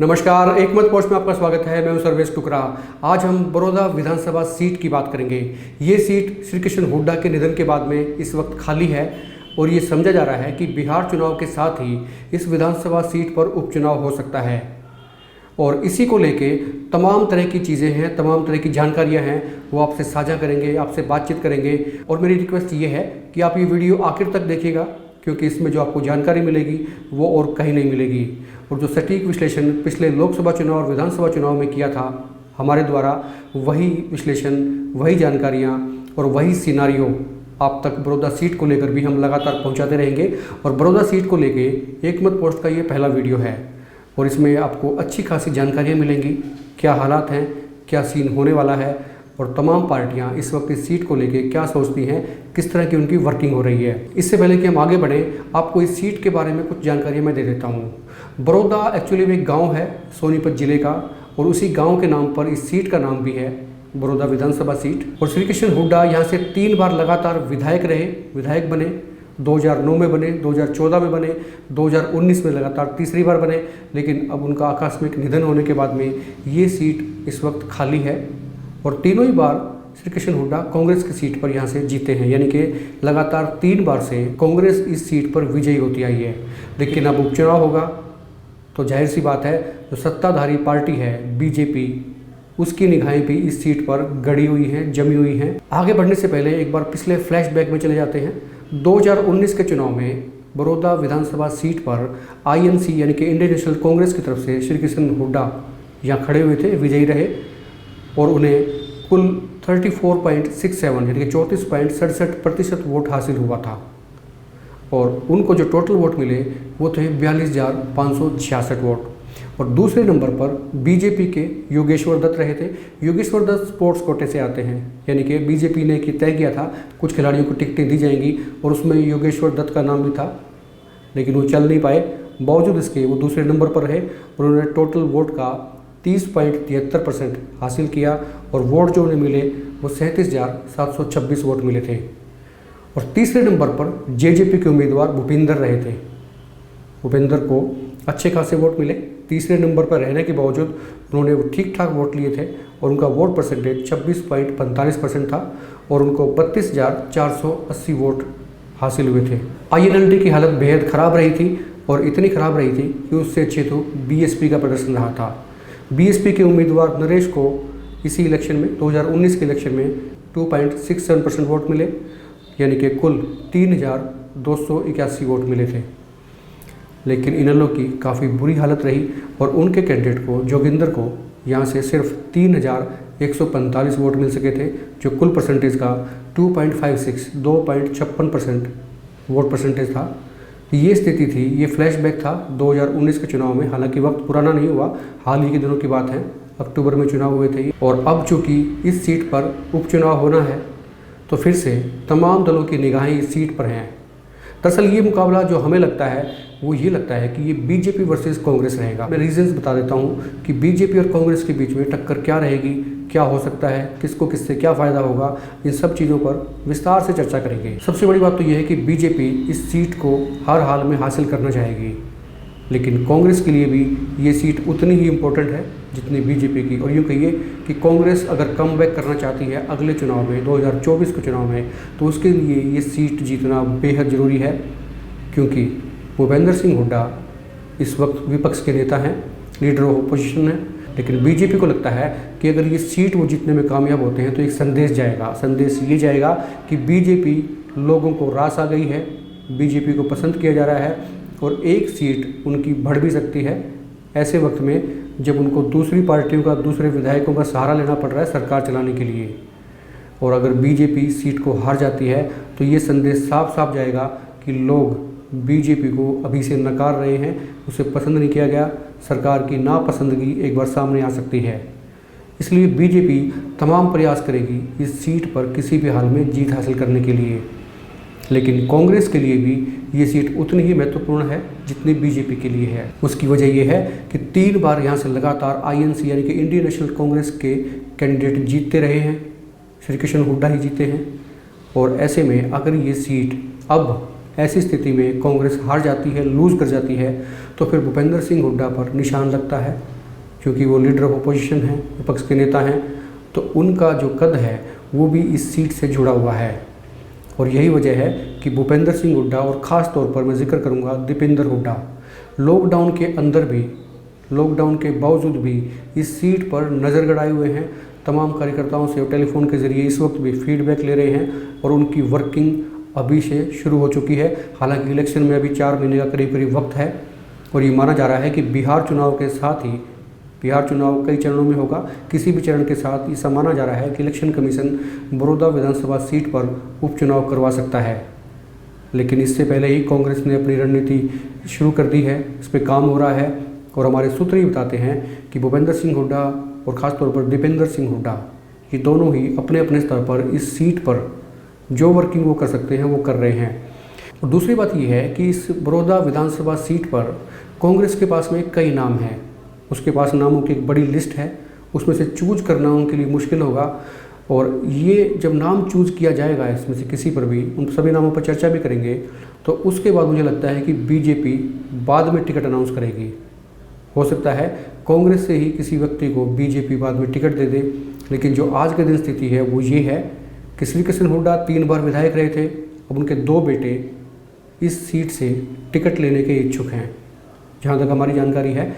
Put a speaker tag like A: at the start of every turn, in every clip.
A: नमस्कार, एक मत पोस्ट में आपका स्वागत है। मैं हूं सर्वेश टुकरा। आज हम बड़ौदा विधानसभा सीट की बात करेंगे। ये सीट श्री कृष्ण हुड्डा के निधन के बाद में इस वक्त खाली है और ये समझा जा रहा है कि बिहार चुनाव के साथ ही इस विधानसभा सीट पर उपचुनाव हो सकता है। और इसी को लेके तमाम तरह की चीज़ें हैं, तमाम तरह की जानकारियां हैं, वो आपसे साझा करेंगे, आपसे बातचीत करेंगे। और मेरी रिक्वेस्ट ये है कि आप ये वीडियो आखिर तक देखिएगा, क्योंकि इसमें जो आपको जानकारी मिलेगी वो और कहीं नहीं मिलेगी। और जो सटीक विश्लेषण पिछले लोकसभा चुनाव और विधानसभा चुनाव में किया था हमारे द्वारा, वही विश्लेषण, वही जानकारियाँ और वही सिनारियो आप तक बड़ौदा सीट को लेकर भी हम लगातार पहुंचाते रहेंगे। और बड़ौदा सीट को लेके एक मत पोस्ट का ये पहला वीडियो है और इसमें आपको अच्छी खासी जानकारियाँ मिलेंगी, क्या हालात हैं, क्या सीन होने वाला है और तमाम पार्टियां इस वक्त इस सीट को लेके क्या सोचती हैं, किस तरह की उनकी वर्किंग हो रही है। इससे पहले कि हम आगे बढ़ें, आपको इस सीट के बारे में कुछ जानकारियां मैं दे देता हूं। बड़ौदा एक्चुअली में एक गांव है सोनीपत जिले का, और उसी गांव के नाम पर इस सीट का नाम भी है बड़ौदा विधानसभा सीट। और श्री कृष्ण हुड्डा यहाँ से 3 बार लगातार विधायक बने। 2009 में बने, 2014 में बने, 2019 में लगातार तीसरी बार बने। लेकिन अब उनका आकस्मिक निधन होने के बाद में ये सीट इस वक्त खाली है और तीनों ही बार श्री कृष्ण हुड्डा कांग्रेस की सीट पर यहाँ से जीते हैं, यानी कि लगातार 3 बार से कांग्रेस इस सीट पर विजयी होती आई है। लेकिन अब उपचुनाव होगा तो जाहिर सी बात है, जो सत्ताधारी पार्टी है बीजेपी, उसकी निगाहें भी इस सीट पर गड़ी हुई हैं, जमी हुई हैं। आगे बढ़ने से पहले एक बार पिछले फ्लैशबैक में चले जाते हैं। 2019 के चुनाव में बड़ौदा विधानसभा सीट पर आईएनसी यानी कि इंडियन नेशनल कांग्रेस की तरफ से श्री कृष्ण हुड्डा यहाँ खड़े हुए थे, विजयी रहे और उन्हें कुल 34.67 यानी कि 34.67% वोट हासिल हुआ था। और उनको जो टोटल वोट मिले वो थे 42,566 वोट। और दूसरे नंबर पर बीजेपी के योगेश्वर दत्त रहे थे। योगेश्वर दत्त स्पोर्ट्स कोटे से आते हैं, यानी कि बीजेपी ने तय किया था कुछ खिलाड़ियों को टिकटें दी जाएंगी और उसमें योगेश्वर दत्त का नाम भी था, लेकिन वो चल नहीं पाए। बावजूद इसके वो दूसरे नंबर पर रहे और उन्होंने टोटल वोट का 30.73% हासिल किया और वोट जो उन्हें मिले वो 37,726 वोट मिले थे। और तीसरे नंबर पर जेजेपी के उम्मीदवार भूपेंद्र रहे थे। भूपेंद्र को अच्छे खासे वोट मिले। तीसरे नंबर पर रहने के बावजूद उन्होंने ठीक ठाक वोट लिए थे और उनका वोट परसेंटेज 26.45% था और उनको 32,480 वोट हासिल हुए थे। आईएनएलडी की हालत बेहद ख़राब रही थी और इतनी ख़राब रही थी कि उससे अच्छे तो बीएसपी का प्रदर्शन रहा था। बीएसपी के उम्मीदवार नरेश को इसी इलेक्शन में 2019 के इलेक्शन में 2.67% वोट मिले, यानी कि कुल 3,281 वोट मिले थे। लेकिन इनेलो की काफ़ी बुरी हालत रही और उनके कैंडिडेट को, जोगिंदर को, यहाँ से सिर्फ 3,145 वोट मिल सके थे, जो कुल परसेंटेज का 2.56% वोट परसेंटेज था। ये स्थिति थी, ये फ्लैशबैक था 2019 के चुनाव में। हालांकि वक्त पुराना नहीं हुआ, हाल ही के दिनों की बात है, अक्टूबर में चुनाव हुए थे। और अब चूँकि इस सीट पर उपचुनाव होना है तो फिर से तमाम दलों की निगाहें इस सीट पर हैं। दरअसल ये मुकाबला जो हमें लगता है वो ये लगता है कि ये बीजेपी वर्सेस कांग्रेस रहेगा। मैं रीजंस बता देता हूँ कि बीजेपी और कांग्रेस के बीच में टक्कर क्या रहेगी, क्या हो सकता है, किसको किससे क्या फ़ायदा होगा, इन सब चीज़ों पर विस्तार से चर्चा करेंगे। सबसे बड़ी बात तो ये है कि बीजेपी इस सीट को हर हाल में हासिल करना चाहेगी, लेकिन कांग्रेस के लिए भी ये सीट उतनी ही इम्पोर्टेंट है जितनी बीजेपी की। और यूँ कहिए कि कांग्रेस अगर कम बैक करना चाहती है अगले चुनाव में, 2024 के चुनाव में, तो उसके लिए ये सीट जीतना बेहद ज़रूरी है, क्योंकि भूपेंद्र सिंह हुड्डा इस वक्त विपक्ष के नेता हैं, लीडर ऑफ अपोजिशन है। लेकिन बीजेपी को लगता है कि अगर ये सीट वो जीतने में कामयाब होते हैं तो एक संदेश जाएगा। संदेश ये जाएगा कि बीजेपी लोगों को रास आ गई है, बीजेपी को पसंद किया जा रहा है और एक सीट उनकी बढ़ भी सकती है ऐसे वक्त में जब उनको दूसरी पार्टियों का, दूसरे विधायकों का सहारा लेना पड़ रहा है सरकार चलाने के लिए। और अगर बीजेपी सीट को हार जाती है तो ये संदेश साफ साफ जाएगा कि लोग बीजेपी को अभी से नकार रहे हैं, उसे पसंद नहीं किया गया, सरकार की नापसंदगी एक बार सामने आ सकती है। इसलिए बीजेपी तमाम प्रयास करेगी इस सीट पर किसी भी हाल में जीत हासिल करने के लिए। लेकिन कांग्रेस के लिए भी ये सीट उतनी ही महत्वपूर्ण है जितनी बीजेपी के लिए है। उसकी वजह यह है कि 3 बार यहाँ से लगातार आईएनसी यानी कि इंडियन नेशनल कांग्रेस के कैंडिडेट जीतते रहे हैं, श्री कृष्ण हुड्डा ही जीते हैं। और ऐसे में अगर ये सीट अब ऐसी स्थिति में कांग्रेस हार जाती है, लूज़ कर जाती है, तो फिर भूपेंद्र सिंह हुड्डा पर निशान लगता है, क्योंकि वो लीडर ऑफ अपोजिशन हैं, विपक्ष के नेता हैं, तो उनका जो कद है वो भी इस सीट से जुड़ा हुआ है। और यही वजह है कि भूपेंद्र सिंह हुड्डा और ख़ास तौर पर मैं जिक्र करूंगा दीपेंद्र हुड्डा, लॉकडाउन के अंदर भी, लॉकडाउन के बावजूद भी इस सीट पर नज़र गड़ाए हुए हैं। तमाम कार्यकर्ताओं से टेलीफोन के ज़रिए इस वक्त भी फीडबैक ले रहे हैं और उनकी वर्किंग अभी से शुरू हो चुकी है। हालांकि इलेक्शन में अभी 4 महीने का करीब करीब वक्त है और ये माना जा रहा है कि बिहार चुनाव के साथ ही, बिहार चुनाव कई चरणों में होगा, किसी भी चरण के साथ ऐसा माना जा रहा है कि इलेक्शन कमीशन बड़ौदा विधानसभा सीट पर उपचुनाव करवा सकता है। लेकिन इससे पहले ही कांग्रेस ने अपनी रणनीति शुरू कर दी है, इस पर काम हो रहा है और हमारे सूत्र ही बताते हैं कि भूपेंद्र सिंह हुड्डा और ख़ासतौर पर दीपेंद्र सिंह हुड्डा, ये दोनों ही अपने अपने स्तर पर इस सीट पर जो वर्किंग वो कर सकते हैं वो कर रहे हैं। और दूसरी बात ये है कि इस बड़ौदा विधानसभा सीट पर कांग्रेस के पास में कई नाम हैं, उसके पास नामों की एक बड़ी लिस्ट है, उसमें से चूज करना उनके लिए मुश्किल होगा। और ये जब नाम चूज किया जाएगा इसमें से किसी पर भी, उन सभी नामों पर चर्चा भी करेंगे, तो उसके बाद मुझे लगता है कि बीजेपी बाद में टिकट अनाउंस करेगी। हो सकता है कांग्रेस से ही किसी व्यक्ति को बीजेपी बाद में टिकट दे दे, लेकिन जो आज के दिन स्थिति है वो ये है कि श्रीकृष्ण हुड्डा 3 बार विधायक रहे थे, अब उनके 2 बेटे इस सीट से टिकट लेने के इच्छुक हैं। जहाँ तक हमारी जानकारी है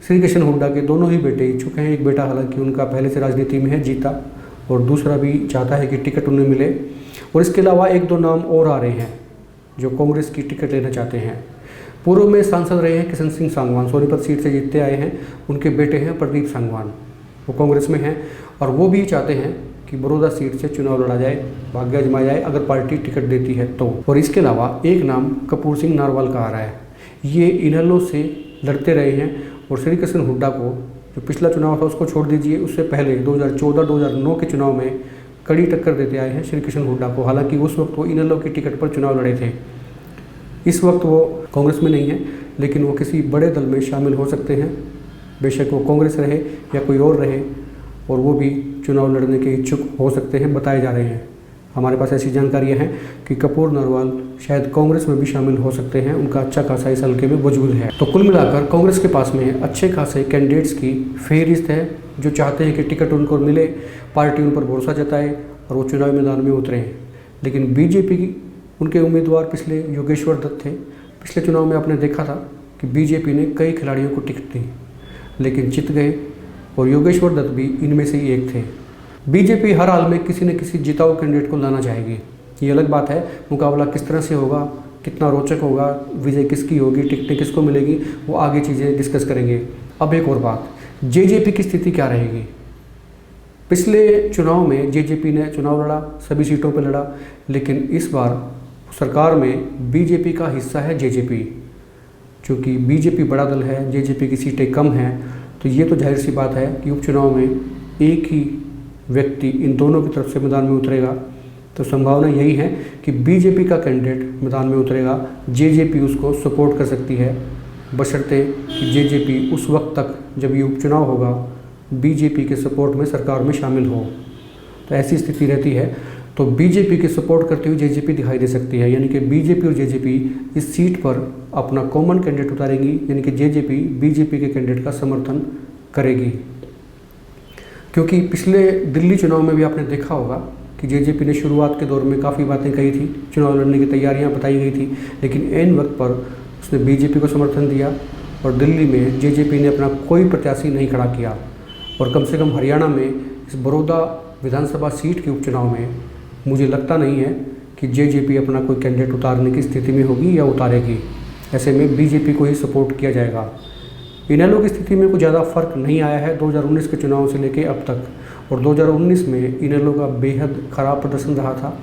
A: श्रीकृष्ण हुड्डा के दोनों ही बेटे इच्छुक हैं। एक बेटा हालांकि उनका पहले से राजनीति में है, जीता, और दूसरा भी चाहता है कि टिकट उन्हें मिले। और इसके अलावा 1-2 नाम और आ रहे हैं जो कांग्रेस की टिकट लेना चाहते हैं। पूर्व में सांसद रहे हैं किशन सिंह सांगवान, सोनीपत सीट से जीतते आए हैं, उनके बेटे हैं प्रदीप सांगवान, वो कांग्रेस में हैं और वो भी चाहते हैं कि बड़ौदा सीट से चुनाव लड़ा जाए, भाग्य आजमाया जाए अगर पार्टी टिकट देती है तो। और इसके अलावा एक नाम कपूर सिंह नारवाल का आ रहा है, ये इनेलो से लड़ते रहे हैं और श्रीकृष्ण हुड्डा को, जो पिछला चुनाव था उसको छोड़ दीजिए, उससे पहले 2014-2009 के चुनाव में कड़ी टक्कर देते आए हैं श्रीकृष्ण हुड्डा को। हालांकि उस वक्त वो इनेलो की टिकट पर चुनाव लड़े थे। इस वक्त वो कांग्रेस में नहीं है, लेकिन वो किसी बड़े दल में शामिल हो सकते हैं, बेशक वो कांग्रेस रहे या कोई और रहे, और वो भी चुनाव लड़ने के इच्छुक हो सकते हैं, बताए जा रहे हैं। हमारे पास ऐसी जानकारियां हैं कि कपूर नारवाल शायद कांग्रेस में भी शामिल हो सकते हैं, उनका अच्छा खासा इस हल्के में वजूद है। तो कुल मिलाकर कांग्रेस के पास में अच्छे खासे कैंडिडेट्स की फेहरिस्त है जो चाहते हैं कि टिकट उनको मिले, पार्टी उन पर भरोसा जताए और वो चुनावी मैदान में उतरें। लेकिन बीजेपी की उनके उम्मीदवार पिछले योगेश्वर दत्त थे। पिछले चुनाव में आपने देखा था कि बीजेपी ने कई खिलाड़ियों को टिकट दी लेकिन जीत गए और योगेश्वर दत्त भी इनमें से ही एक थे। बीजेपी हर हाल में किसी न किसी जिताऊ कैंडिडेट को लाना चाहेगी, ये अलग बात है। मुकाबला किस तरह से होगा, कितना रोचक होगा, विजय किसकी होगी, टिकटें किसको मिलेगी, वो आगे चीज़ें डिस्कस करेंगे। अब एक और बात, जेजेपी की स्थिति क्या रहेगी। पिछले चुनाव में जेजेपी ने चुनाव लड़ा, सभी सीटों पर लड़ा, लेकिन इस बार सरकार में बीजेपी का हिस्सा है जेजेपी। चूँकि बीजेपी बड़ा दल है, जेजेपी की सीटें कम हैं, तो ये तो जाहिर सी बात है कि उपचुनाव में एक ही व्यक्ति इन दोनों की तरफ से मैदान में उतरेगा। तो संभावना यही है कि बीजेपी का कैंडिडेट मैदान में उतरेगा, जेजेपी उसको सपोर्ट कर सकती है, बशर्ते कि जेजेपी उस वक्त तक जब ये उपचुनाव होगा बीजेपी के सपोर्ट में सरकार में शामिल हो। तो ऐसी स्थिति रहती है तो बीजेपी के सपोर्ट करते हुए जेजेपी दिखाई दे सकती है, यानी कि बीजेपी और जेजेपी इस सीट पर अपना कॉमन कैंडिडेट उतारेगी, यानी कि जेजेपी बीजेपी के कैंडिडेट का समर्थन करेगी। क्योंकि पिछले दिल्ली चुनाव में भी आपने देखा होगा कि जेजेपी ने शुरुआत के दौर में काफ़ी बातें कही थी, चुनाव लड़ने की तैयारियां बताई गई थी, लेकिन एन वक्त पर उसने बीजेपी को समर्थन दिया और दिल्ली में जेजेपी ने अपना कोई प्रत्याशी नहीं खड़ा किया। और कम से कम हरियाणा में इस बड़ौदा विधानसभा सीट के उपचुनाव में मुझे लगता नहीं है कि जेजेपी अपना कोई कैंडिडेट उतारने की स्थिति में होगी या उतारेगी। ऐसे में बीजेपी को ही सपोर्ट किया जाएगा। इनेलो की स्थिति में कुछ ज़्यादा फर्क नहीं आया है 2019 के चुनाव से लेके अब तक, और 2019 में इनेलो का बेहद ख़राब प्रदर्शन रहा था।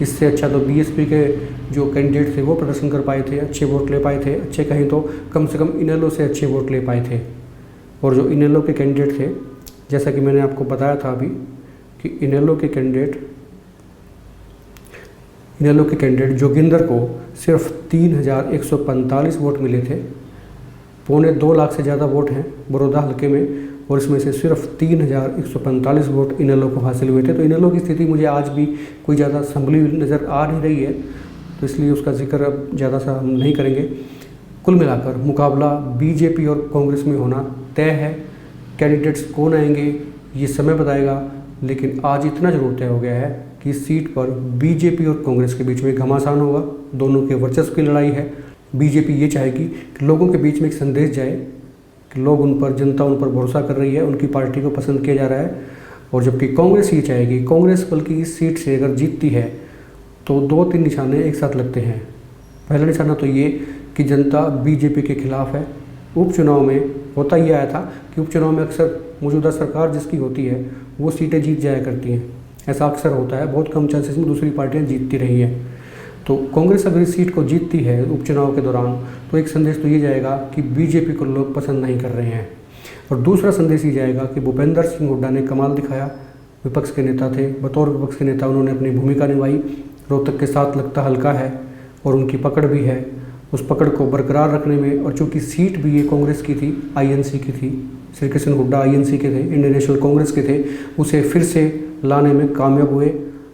A: इससे अच्छा तो बीएसपी के जो कैंडिडेट थे वो प्रदर्शन कर पाए थे, अच्छे वोट ले पाए थे, अच्छे कहीं तो कम से कम इनेलो से अच्छे वोट ले पाए थे। और जो इनेलो के कैंडिडेट थे, जैसा कि मैंने आपको बताया था अभी कि इनेलो के कैंडिडेट जोगिंदर को सिर्फ 3145 वोट मिले थे। 2.25 लाख से ज़्यादा वोट हैं बड़ौदा हल्के में, और इसमें से सिर्फ 3145 वोट इनेलो को हासिल हुए थे। तो इनेलो की स्थिति मुझे आज भी कोई ज़्यादा संभली नज़र आ नहीं रही है। तो इसलिए उसका जिक्र अब ज़्यादा सा हम नहीं करेंगे। कुल मिलाकर मुकाबला बीजेपी और कांग्रेस में होना तय है। कैंडिडेट्स कौन आएंगे ये समय बताएगा, लेकिन आज इतना ज़रूर तय हो गया है कि इस सीट पर बीजेपी और कांग्रेस के बीच में घमासान होगा। दोनों के वर्चस्व की लड़ाई है। बीजेपी ये चाहेगी कि लोगों के बीच में एक संदेश जाए कि लोग उन पर, जनता उन पर भरोसा कर रही है, उनकी पार्टी को पसंद किया जा रहा है। और जबकि कांग्रेस ये चाहेगी, कांग्रेस बल्कि इस सीट से अगर जीतती है तो 2-3 निशाने एक साथ लगते हैं। पहला निशाना तो ये कि जनता बीजेपी के खिलाफ है। उपचुनाव में होता ही आया था कि उपचुनाव में अक्सर मौजूदा सरकार जिसकी होती है वो सीटें जीत जाया करती हैं। ऐसा अक्सर होता है, बहुत कम चांसेस में दूसरी पार्टियां जीतती रही हैं। तो कांग्रेस अगर इस सीट को जीतती है उपचुनाव के दौरान तो एक संदेश तो ये जाएगा कि बीजेपी को लोग पसंद नहीं कर रहे हैं। और दूसरा संदेश ये जाएगा कि भूपेंद्र सिंह हुड्डा ने कमाल दिखाया। विपक्ष के नेता थे, बतौर विपक्ष के नेता उन्होंने अपनी भूमिका निभाई। रोहतक के साथ लगता हल्का है और उनकी पकड़ भी है। उस पकड़ को बरकरार रखने में, और चूँकि सीट भी ये कांग्रेस की थी, आईएनसी की थी, श्री कृष्ण हुड्डा आईएनसी के थे, इंडियन नेशनल कांग्रेस के थे, उसे फिर से लाने में कामयाब हुए।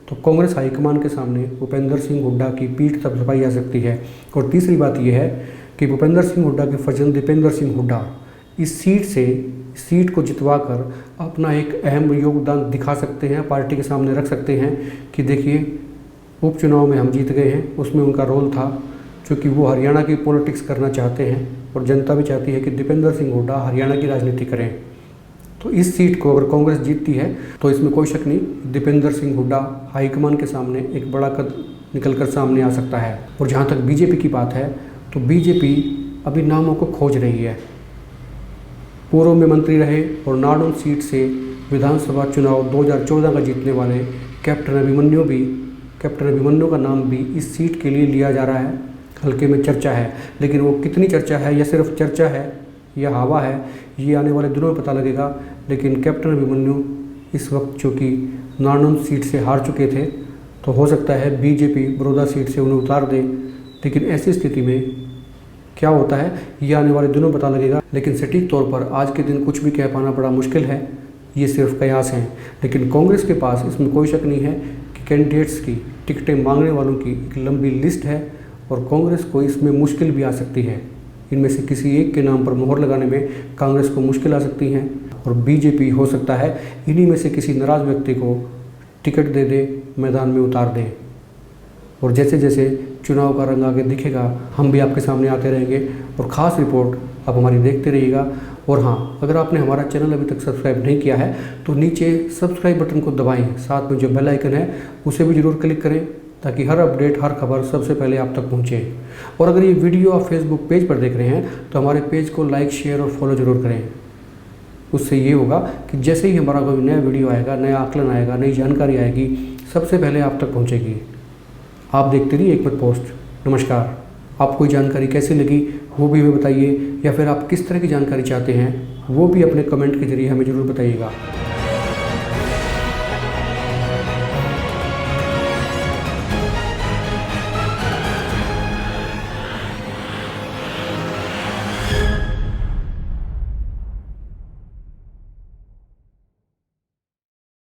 A: तो कांग्रेस हाईकमान के सामने भूपेंद्र सिंह हुड्डा की पीठ थपथपाई जा सकती है। और तीसरी बात यह है कि भूपेंद्र सिंह हुड्डा के फर्जंद दीपेंद्र सिंह हुड्डा इस सीट को जितवा कर अपना एक अहम योगदान दिखा सकते हैं, पार्टी के सामने रख सकते हैं कि देखिए उपचुनाव में हम जीत गए हैं, उसमें उनका रोल था। क्योंकि वो हरियाणा की पॉलिटिक्स करना चाहते हैं और जनता भी चाहती है कि दीपेंद्र सिंह हुड्डा हरियाणा की राजनीति करें। तो इस सीट को अगर कांग्रेस जीतती है तो इसमें कोई शक नहीं, दीपेंद्र सिंह हुड्डा हाईकमान के सामने एक बड़ा कद निकलकर सामने आ सकता है। और जहाँ तक बीजेपी की बात है तो बीजेपी अभी नामों को खोज रही है। पूर्व में मंत्री रहे और नाडौल सीट से विधानसभा चुनाव 2014 का जीतने वाले कैप्टन अभिमन्यु का नाम भी इस सीट के लिए लिया जा रहा है। हल्के में चर्चा है, लेकिन वो कितनी चर्चा है या सिर्फ चर्चा है या हवा है ये आने वाले दिनों में पता लगेगा। लेकिन कैप्टन अभिमन्यु इस वक्त चूँकि नाडौल सीट से हार चुके थे तो हो सकता है बीजेपी बड़ौदा सीट से उन्हें उतार दे। लेकिन ऐसी स्थिति में क्या होता है ये आने वाले दिनों में पता लगेगा। लेकिन सटीक तौर पर आज के दिन कुछ भी कह पाना बड़ा मुश्किल है, ये सिर्फ कयास हैं। लेकिन कांग्रेस के पास इसमें कोई शक नहीं है कि कैंडिडेट्स की, टिकटें मांगने वालों की एक लंबी लिस्ट है और कांग्रेस को इसमें मुश्किल भी आ सकती है। इनमें से किसी एक के नाम पर मोहर लगाने में कांग्रेस को मुश्किल आ सकती है और बीजेपी हो सकता है इन्हीं में से किसी नाराज व्यक्ति को टिकट दे दे, मैदान में उतार दे। और जैसे जैसे चुनाव का रंग आगे दिखेगा हम भी आपके सामने आते रहेंगे और ख़ास रिपोर्ट आप हमारी देखते रहिएगा। और हाँ, अगर आपने हमारा चैनल अभी तक सब्सक्राइब नहीं किया है तो नीचे सब्सक्राइब बटन को दबाएं, साथ में जो बेल आइकन है उसे भी ज़रूर क्लिक करें ताकि हर अपडेट, हर खबर सबसे पहले आप तक पहुंचे। और अगर ये वीडियो आप फेसबुक पेज पर देख रहे हैं तो हमारे पेज को लाइक, शेयर और फॉलो ज़रूर करें। उससे ये होगा कि जैसे ही हमारा कोई नया वीडियो आएगा, नया आकलन आएगा, नई जानकारी आएगी, सबसे पहले आप तक पहुंचेगी। आप देखते रहिए एक मत पोस्ट। नमस्कार। आपको ये जानकारी कैसी लगी वो भी हमें बताइए, या फिर आप किस तरह की जानकारी चाहते हैं वो भी अपने कमेंट के जरिए हमें ज़रूर बताइएगा।